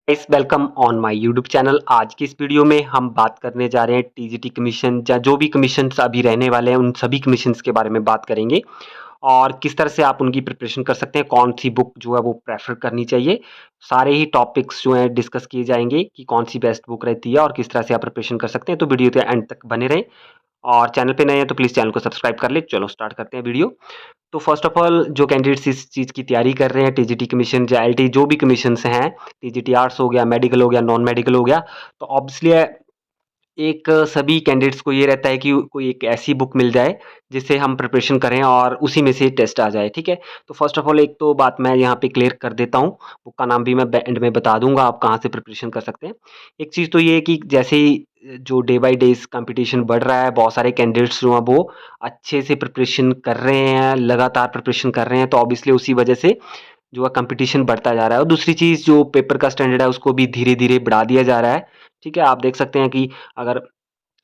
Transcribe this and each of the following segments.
Guys welcome on my YouTube channel. आज की इस वीडियो में हम बात करने जा रहे हैं टीजीटी कमीशन या जो भी कमीशंस अभी रहने वाले हैं उन सभी कमीशंस के बारे में बात करेंगे और किस तरह से आप उनकी प्रिपरेशन कर सकते हैं, कौन सी बुक जो है वो प्रेफर करनी चाहिए। सारे ही टॉपिक्स जो हैं डिस्कस किए जाएंगे कि कौन सी बेस्ट बुक रहती है और किस तरह से आप प्रिपरेशन कर सकते हैं। तो वीडियो के एंड तक बने रहें और चैनल पे नए हैं तो प्लीज़ चैनल को सब्सक्राइब कर ले। चलो स्टार्ट करते हैं वीडियो। तो फर्स्ट ऑफ ऑल जो कैंडिडेट्स इस चीज़ की तैयारी कर रहे हैं, टीजीटी कमीशन या एलटी जो भी कमीशंस हैं, टीजीटी आर्ट्स हो गया, मेडिकल हो गया, नॉन मेडिकल हो गया, तो ऑब्वियसली एक सभी कैंडिडेट्स को ये रहता है कि कोई एक ऐसी बुक मिल जाए जिससे हम प्रिपरेशन करें और उसी में से टेस्ट आ जाए, ठीक है। तो फर्स्ट ऑफ ऑल एक तो बात मैं यहाँ पे क्लियर कर देता हूँ, बुक का नाम भी मैं एंड में बता दूंगा आप कहाँ से प्रिपरेशन कर सकते हैं। एक चीज़ तो ये है कि जैसे ही जो डे बाई डे कंपटीशन बढ़ रहा है, बहुत सारे कैंडिडेट्स जो हैं वो अच्छे से प्रिपरेशन कर रहे हैं, लगातार प्रिपरेशन कर रहे हैं, तो ऑब्वियसली उसी वजह से जो है कंपटीशन बढ़ता जा रहा है। और दूसरी चीज़ जो पेपर का स्टैंडर्ड है उसको भी धीरे धीरे बढ़ा दिया जा रहा है, ठीक है। आप देख सकते हैं कि अगर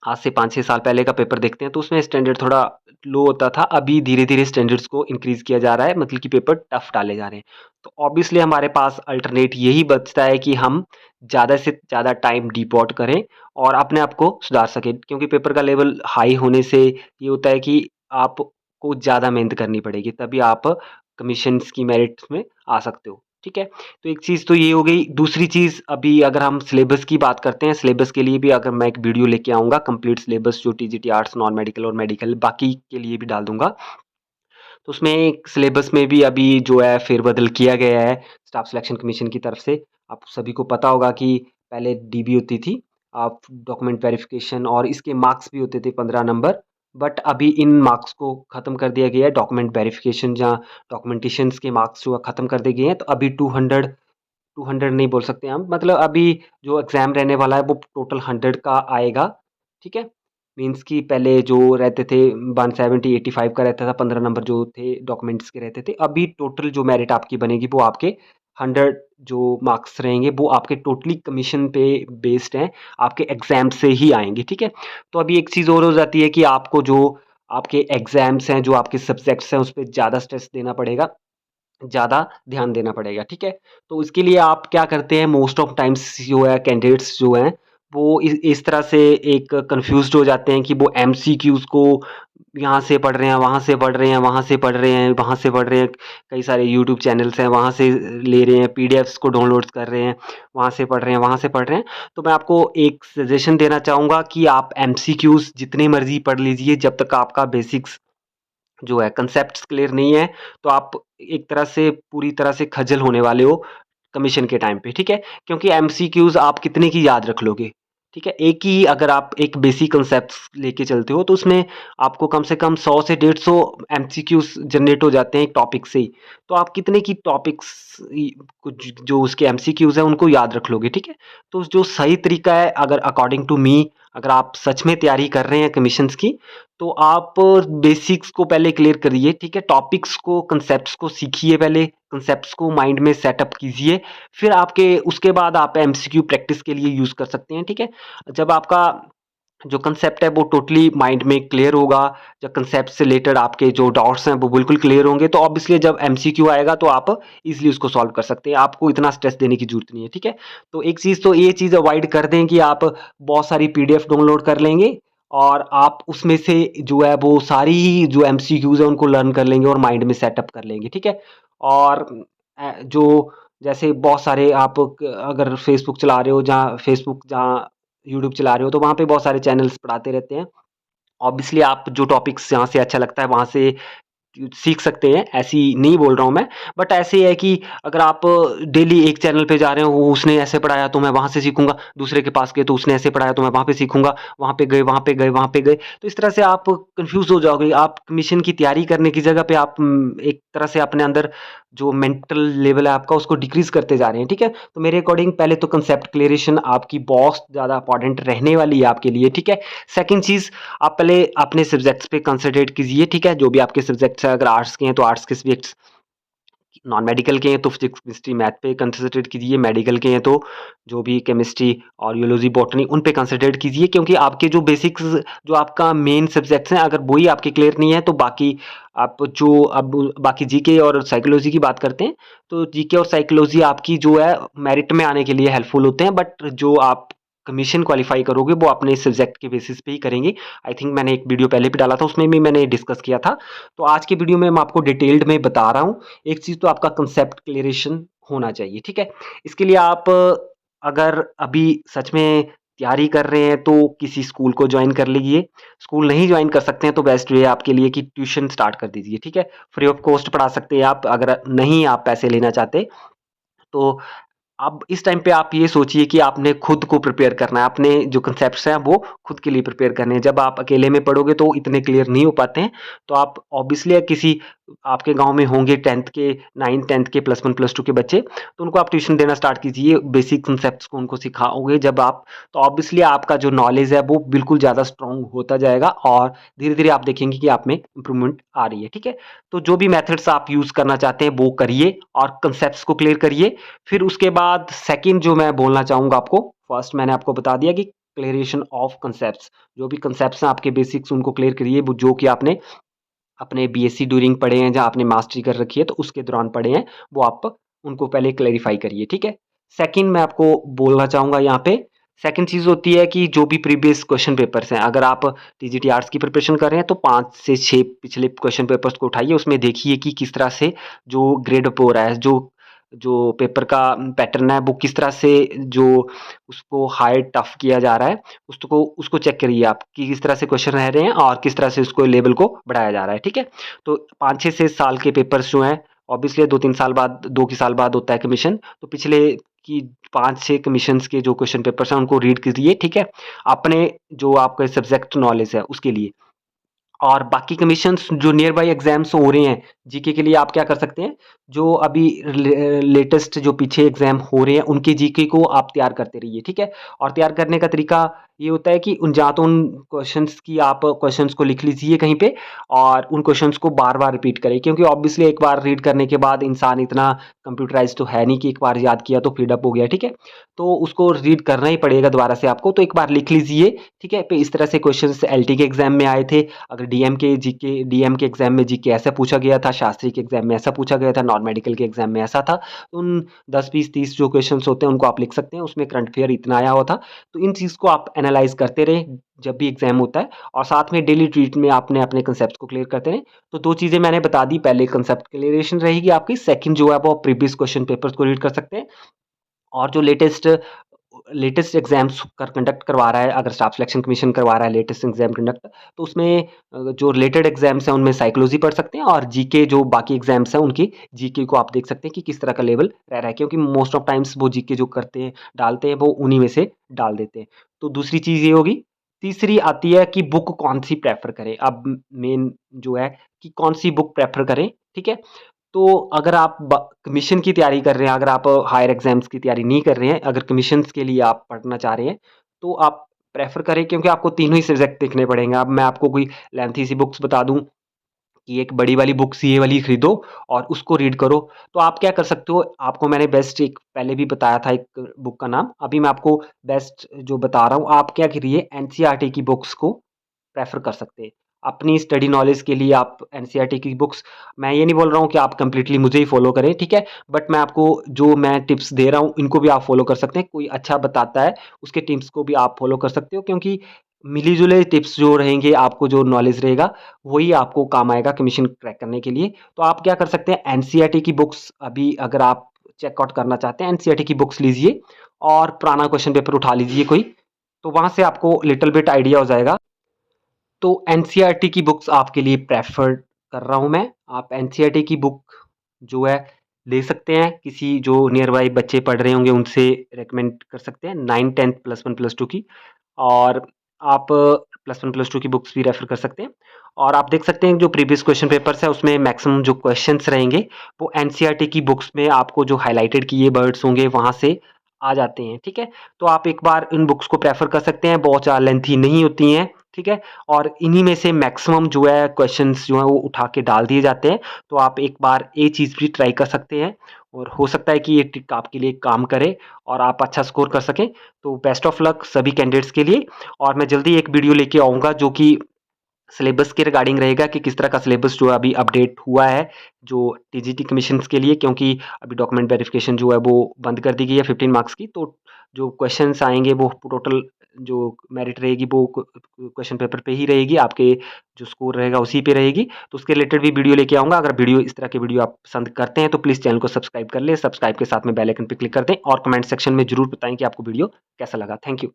आज से 5-6 साल पहले का पेपर देखते हैं तो उसमें स्टैंडर्ड थोड़ा लो होता था, अभी धीरे-धीरे स्टैंडर्ड्स को इंक्रीज़ किया जा रहा है, मतलब कि पेपर टफ डाले जा रहे हैं। तो ऑब्वियसली हमारे पास अल्टरनेट यही बचता है कि हम ज़्यादा से ज़्यादा टाइम डिवोट करें और अपने आप को सुधार सकें, क्योंकि पेपर का लेवल हाई होने से ये होता है कि आपको ज़्यादा मेहनत करनी पड़ेगी, तभी आप कमीशन्स की मेरिट्स में आ सकते हो, ठीक है। तो एक चीज़ तो ये हो गई। दूसरी चीज़ अभी अगर हम सिलेबस की बात करते हैं, सिलेबस के लिए भी अगर मैं एक वीडियो लेके आऊँगा कंप्लीट सिलेबस जो टीजीटी आर्ट्स, नॉन मेडिकल और मेडिकल बाकी के लिए भी डाल दूँगा। तो उसमें एक सिलेबस में भी अभी जो है फेरबदल किया गया है स्टाफ सिलेक्शन कमीशन की तरफ से। आप सभी को पता होगा कि पहले डीबी होती थी, आप डॉक्यूमेंट वेरिफिकेशन, और इसके मार्क्स भी होते थे 15 नंबर। बट अभी इन मार्क्स को ख़त्म कर दिया गया है, डॉक्यूमेंट वेरिफिकेशन या डॉक्यूमेंटेशंस के मार्क्स जो है ख़त्म कर दिए गए हैं। तो अभी 200 नहीं बोल सकते हम, मतलब अभी जो एग्ज़ाम रहने वाला है वो टोटल 100 का आएगा, ठीक है। मीन्स कि पहले जो रहते थे 170 85 का रहता था, 15 नंबर जो थे डॉक्यूमेंट्स के रहते थे, अभी टोटल जो मेरिट आपकी बनेगी वो आपके 100 जो मार्क्स रहेंगे वो आपके टोटली कमीशन पे बेस्ड हैं, आपके एग्ज़ाम से ही आएँगे, ठीक है। तो अभी एक चीज़ और हो जाती है कि आपको जो आपके एग्ज़ाम्स हैं, जो आपके सब्जेक्ट्स हैं, उस पे ज़्यादा स्ट्रेस देना पड़ेगा, ज़्यादा ध्यान देना पड़ेगा, ठीक है। तो इसके लिए आप क्या करते हैं, मोस्ट ऑफ टाइम्स जो है कैंडिडेट्स जो हैं वो इस तरह से एक कन्फ्यूज़्ड हो जाते हैं कि वो एमसीक्यूज़ को यहाँ से पढ़ रहे हैं, वहाँ से पढ़ रहे हैं, वहाँ से पढ़ रहे हैं, वहाँ से पढ़ रहे हैं। कई सारे यूट्यूब चैनल्स हैं, वहाँ से ले रहे हैं, पीडीएफ्स को डाउनलोड्स कर रहे हैं, वहाँ से पढ़ रहे हैं, वहाँ से पढ़ रहे हैं। तो मैं आपको एक सजेशन देना चाहूँगा कि आप एमसीक्यूज़ जितने मर्ज़ी पढ़ लीजिए, जब तक आपका बेसिक्स जो है कंसेप्ट्स क्लियर नहीं है, तो आप एक तरह से पूरी तरह से खज्जल होने वाले हो कमीशन के टाइम पे, ठीक है? क्योंकि एमसीक्यूज़ आप कितने की याद रख लोगे, ठीक है? एक ही अगर आप एक बेसिक कंसेप्ट्स लेके चलते हो, तो उसमें आपको कम से कम 100 से 150 एमसीक्यूज़ जनरेट हो जाते हैं एक टॉपिक से ही। तो आप कितने की टॉपिक्स कुछ जो उसके एमसीक्यूज़ हैं, उनको याद रख लोगे, ठीक है? तो जो सही तरीका है, अगर अकॉर्डिंग टू मी, अगर आप सच में तैयारी कर रहे हैं कमीशन्स की, तो आप बेसिक्स को पहले क्लियर करिए, ठीक है? टॉपिक्स को, कांसेप्ट्स को सीखिए पहले, कांसेप्ट्स को माइंड में सेटअप कीजिए, फिर आपके उसके बाद आप एमसीक्यू प्रैक्टिस के लिए यूज़ कर सकते हैं, ठीक है? जब आपका जो कांसेप्ट है वो टोटली माइंड में क्लियर होगा, जब कांसेप्ट से रिलेटेड आपके जो डाउट्स हैं वो बिल्कुल क्लियर होंगे, तो ऑब्वियसली जब एमसीक्यू आएगा तो आप ईज़िली उसको सॉल्व कर सकते हैं, आपको इतना स्ट्रेस देने की ज़रूरत नहीं है, ठीक है? तो एक चीज़ तो ये चीज़ अवॉइड कर दें कि आप बहुत सारी पीडीएफ डाउनलोड कर लेंगे और आप उसमें से जो है वो सारी जो एमसीक्यूज़ है उनको लर्न कर लेंगे और माइंड में सेटअप कर लेंगे, ठीक है? और जो जैसे बहुत सारे आप अगर फेसबुक चला रहे हो, जहाँ यूट्यूब चला रहे हो, तो वहाँ पे बहुत सारे चैनल्स पढ़ाते रहते हैं। ऑब्वियसली आप जो टॉपिक्स जहाँ से अच्छा लगता है वहाँ से सीख सकते हैं, ऐसी नहीं बोल रहा हूँ मैं। बट ऐसे है कि अगर आप डेली एक चैनल पे जा रहे हो, वो उसने ऐसे पढ़ाया तो मैं वहाँ से सीखूँगा, दूसरे के पास गए तो उसने ऐसे पढ़ाया तो मैं वहाँ पे सीखूँगा, वहाँ पे गए, वहाँ पे गए, वहाँ पे गए। तो इस तरह से आप कन्फ्यूज़ हो जाओगे। आप मिशन की तैयारी करने की जगह पे आप एक तरह से अपने अंदर जो मेंटल लेवल है आपका उसको डिक्रीज़ करते जा रहे हैं, ठीक है? तो मेरे अकॉर्डिंग पहले तो कांसेप्ट क्लियरेशन आपकी बहुत ज़्यादा इंपॉर्टेंट रहने वाली है आपके लिए, ठीक है? सेकंड चीज़, आप पहले अपने सब्जेक्ट्स पे कंसंट्रेट कीजिए, ठीक है? जो भी आपके सब्जेक्ट्स हैं, अगर आर्ट्स के हैं तो आर्ट्स के सब्जेक्ट्स नॉन मेडिकल के हैं तो फिजिक्स, केमिस्ट्री, मैथ पे कंसंट्रेट कीजिए, मेडिकल के हैं तो जो भी केमिस्ट्री और यूलॉजी, बॉटनी उन पे कंसंट्रेट कीजिए, क्योंकि आपके जो बेसिक्स जो आपका मेन सब्जेक्ट्स हैं अगर वही आपके क्लियर नहीं है तो बाकी आप जो अब बाकी जीके और साइकोलॉजी की बात करते हैं, तो जीके और साइकोलॉजी आपकी जो है मेरिट में आने के लिए हेल्पफुल होते हैं, बट जो आप कमीशन क्वालिफाई करोगे वो अपने सब्जेक्ट के बेसिस पे ही करेंगे। आई थिंक मैंने एक वीडियो पहले भी डाला था, उसमें भी मैंने डिस्कस किया था। तो आज की वीडियो में मैं आपको डिटेल्ड में बता रहा हूँ। एक चीज़ तो आपका कंसेप्ट क्लियरेशन होना चाहिए, ठीक है? इसके लिए आप अगर अभी सच में तैयारी कर रहे हैं तो किसी स्कूल को जॉइन कर लीजिए। स्कूल नहीं जॉइन कर सकते हैं तो बेस्ट वे है आपके लिए कि ट्यूशन स्टार्ट कर दीजिए, ठीक है? फ्री ऑफ कॉस्ट पढ़ा सकते हैं आप, अगर नहीं आप पैसे लेना चाहते तो अब इस टाइम पे आप ये सोचिए कि आपने खुद को प्रिपेयर करना है, अपने जो कॉन्सेप्ट्स हैं वो खुद के लिए प्रिपेयर करने हैं। जब आप अकेले में पढ़ोगे तो इतने क्लियर नहीं हो पाते हैं, तो आप ऑब्वियसली किसी आपके गाँव में होंगे 10th के 9th 10th के +1 +2 के बच्चे, तो उनको आप ट्यूशन देना स्टार्ट कीजिए, बेसिक कॉन्सेप्ट्स को उनको सिखाओगे जब आप, तो ऑब्वियसली आपका जो नॉलेज है वो बिल्कुल ज़्यादा स्ट्रॉन्ग होता जाएगा और धीरे-धीरे आप देखेंगे कि आप में इम्प्रूवमेंट आ रही है, ठीक है? तो जो भी मेथड्स आप यूज़ करना चाहते हैं वो करिए और कॉन्सेप्ट्स को क्लियर करिए। फिर उसके बाद सेकंड जो मैं बोलना चाहूँगा आपको, फर्स्ट मैंने आपको बता दिया कि क्लियरेशन ऑफ कॉन्सेप्ट्स, जो भी कॉन्सेप्ट्स हैं आपके बेसिक्स उनको क्लियर करिए, वो जो कि आपने अपने बीएससी ड्यूरिंग पढ़े हैं, जहाँ आपने मास्टरी कर रखी है तो उसके दौरान पढ़े हैं, वो आप उनको पहले क्लैरिफाई करिए, ठीक है? सेकंड मैं आपको बोलना चाहूँगा यहाँ पे, सेकंड चीज़ होती है कि जो भी प्रीवियस क्वेश्चन पेपर्स हैं, अगर आप टीजीटी आर्ट्स की प्रिपरेशन कर रहे हैं तो 5 से 6 पिछले क्वेश्चन पेपर्स को उठाइए, उसमें देखिए कि किस तरह से जो ग्रेड अप हो रहा है, जो जो पेपर का पैटर्न है वो किस तरह से जो उसको हार्ड टफ किया जा रहा है, उसको उसको चेक करिए आप कि किस तरह से क्वेश्चन रह रहे हैं और किस तरह से उसको लेवल को बढ़ाया जा रहा है, ठीक है? तो 5-6 से साल के पेपर्स जो हैं, ऑब्वियसली 2-3 साल बाद 2 के साल बाद होता है कमीशन, तो पिछले की 5-6 कमीशंस के जो क्वेश्चन पेपर्स हैं उनको रीड कीजिए, ठीक है? अपने जो आपका सब्जेक्ट नॉलेज है उसके लिए। और बाकी कमीशंस जो नियर बाय एग्जाम्स हो रहे हैं, जीके के लिए आप क्या कर सकते हैं, जो अभी लेटेस्ट जो पीछे एग्जाम हो रहे हैं उनके जीके को आप तैयार करते रहिए, ठीक है? और तैयार करने का तरीका ये होता है कि उन जहाँ तो उन क्वेश्चंस की आप क्वेश्चंस को लिख लीजिए कहीं पे और उन क्वेश्चंस को बार-बार रिपीट करें, क्योंकि ऑब्वियसली एक बार रीड करने के बाद इंसान इतना कंप्यूटराइज़्ड तो है नहीं कि एक बार याद किया तो फीड अप हो गया, ठीक है? तो उसको रीड करना ही पड़ेगा दोबारा से आपको, तो एक बार लिख लीजिए, ठीक है? पे इस तरह से क्वेश्चंस एलटी के एग्जाम में आए थे, अगर डीएम के एग्जाम में जीके ऐसा पूछा गया था, शास्त्री के एग्जाम में ऐसा पूछा गया था, नॉन मेडिकल के एग्जाम में ऐसा था। उन 10, 20, 30 जो क्वेश्चंस होते हैं उनको आप लिख सकते हैं, उसमें करंट अफेयर इतना आया हुआ था। तो इन चीज़ को आप एनालाइज़ करते रहें जब भी एग्जाम होता है और साथ में डेली ट्रीट में आपने अपने कांसेप्ट्स को क्लियर करते रहें। तो 2 चीज़ें मैंने बता दी, पहले कांसेप्ट क्लियरेशन रहेगी आपकी, सेकंड जो है वो आप प्रीवियस क्वेश्चन पेपर्स को रीड कर सकते हैं और जो लेटेस्ट एग्जाम्स कंडक्ट करवा रहा है, अगर स्टाफ सिलेक्शन कमीशन करवा रहा है लेटेस्ट एग्जाम कंडक्ट, तो उसमें जो रिलेटेड एग्जाम्स हैं उनमें साइकोलॉजी पढ़ सकते हैं और जीके जो बाकी एग्जाम्स हैं उनकी जीके को आप देख सकते हैं कि किस तरह का लेवल रह रहा है, क्योंकि मोस्ट ऑफ टाइम्स वो जीके जो करते हैं डालते हैं वो उन्हीं में से डाल देते हैं। तो दूसरी चीज़ ये होगी। तीसरी आती है कि बुक कौन सी प्रेफर करें। अब मेन जो है कि कौन सी बुक प्रेफर करें, ठीक है? तो अगर आप कमीशन की तैयारी कर रहे हैं, अगर आप हायर एग्जाम्स की तैयारी नहीं कर रहे हैं, अगर कमीशंस के लिए आप पढ़ना चाह रहे हैं, तो आप प्रेफ़र करें, क्योंकि आपको तीनों ही सब्जेक्ट देखने पड़ेंगे। अब मैं आपको कोई लेंथी सी बुक्स बता दूँ कि एक बड़ी वाली बुक सीए वाली खरीदो और उसको रीड करो, तो आप क्या कर सकते हो, आपको मैंने बेस्ट एक पहले भी बताया था एक बुक का नाम, अभी मैं आपको बेस्ट जो बता रहा हूँ, आप क्या करिए एनसीईआरटी की बुक्स को प्रेफ़र कर सकते हैं। अपनी स्टडी नॉलेज के लिए आप एनसीईआरटी की बुक्स, मैं ये नहीं बोल रहा हूँ कि आप कंप्लीटली मुझे ही फ़ॉलो करें, ठीक है? बट मैं आपको जो मैं टिप्स दे रहा हूँ, इनको भी आप फ़ॉलो कर सकते हैं। कोई अच्छा बताता है, उसके टिप्स को भी आप फ़ॉलो कर सकते हो, क्योंकि मिली-जुले टिप्स जो रहेंगे, आपको जो नॉलेज रहेगा, वही आपको काम आएगा कमीशन क्रैक करने के लिए। तो आप क्या कर सकते हैं, एनसीईआरटी की बुक्स अभी अगर आप चेकआउट करना चाहते हैं, एनसीईआरटी की बुक्स लीजिए और पुराना क्वेश्चन पेपर उठा लीजिए कोई, तो वहाँ से आपको लिटिल बिट आइडिया हो जाएगा। तो एनसीईआरटी की बुक्स आपके लिए प्रेफ़र कर रहा हूँ मैं। आप एनसीईआरटी की बुक जो है ले सकते हैं, किसी जो नियर बाय बच्चे पढ़ रहे होंगे उनसे रिकमेंड कर सकते हैं, 9th 10th +1 +2 की, और आप +1 +2 की बुक्स भी रेफ़र कर सकते हैं। और आप देख सकते हैं जो प्रीवियस क्वेश्चन पेपर्स है उसमें मैक्सिमम जो क्वेश्चन्स रहेंगे वो एनसीईआरटी की बुक्स में आपको जो हाइलाइटेड किए वर्ड्स होंगे वहाँ से आ जाते हैं, ठीक है? तो आप एक बार इन बुक्स को प्रेफ़र कर सकते हैं, बहुत ज़्यादा लेंथी नहीं होती हैं। ठीक है? और इन्हीं में से मैक्सिमम जो है क्वेश्चंस जो हैं वो उठा के डाल दिए जाते हैं। तो आप एक बार ये चीज़ भी ट्राई कर सकते हैं और हो सकता है कि ये ट्रिक आपके लिए काम करे और आप अच्छा स्कोर कर सकें। तो बेस्ट ऑफ लक सभी कैंडिडेट्स के लिए और मैं जल्दी एक वीडियो लेके आऊँगा जो कि सिलेबस के रिगार्डिंग रहेगा कि किस तरह का सिलेबस जो है अभी अपडेट हुआ है, जो टीजीटी कमीशंस के लिए, क्योंकि अभी डॉक्यूमेंट वेरिफिकेशन जो है वो बंद कर दी गई है 15 मार्क्स की। तो जो क्वेश्चंस आएँगे वो टोटल जो मेरिट रहेगी वो क्वेश्चन पेपर पे ही रहेगी, आपके जो स्कोर रहेगा उसी पे रहेगी। तो उसके रिलेटेड भी वीडियो लेके आऊँगा। अगर वीडियो इस तरह के वीडियो आप पसंद करते हैं तो प्लीज़ चैनल को सब्सक्राइब कर लें। सब्सक्राइब के साथ में बेल आइकन पे क्लिक कर दें और कमेंट सेक्शन में ज़रूर बताएँ कि आपको वीडियो कैसा लगा। Thank you.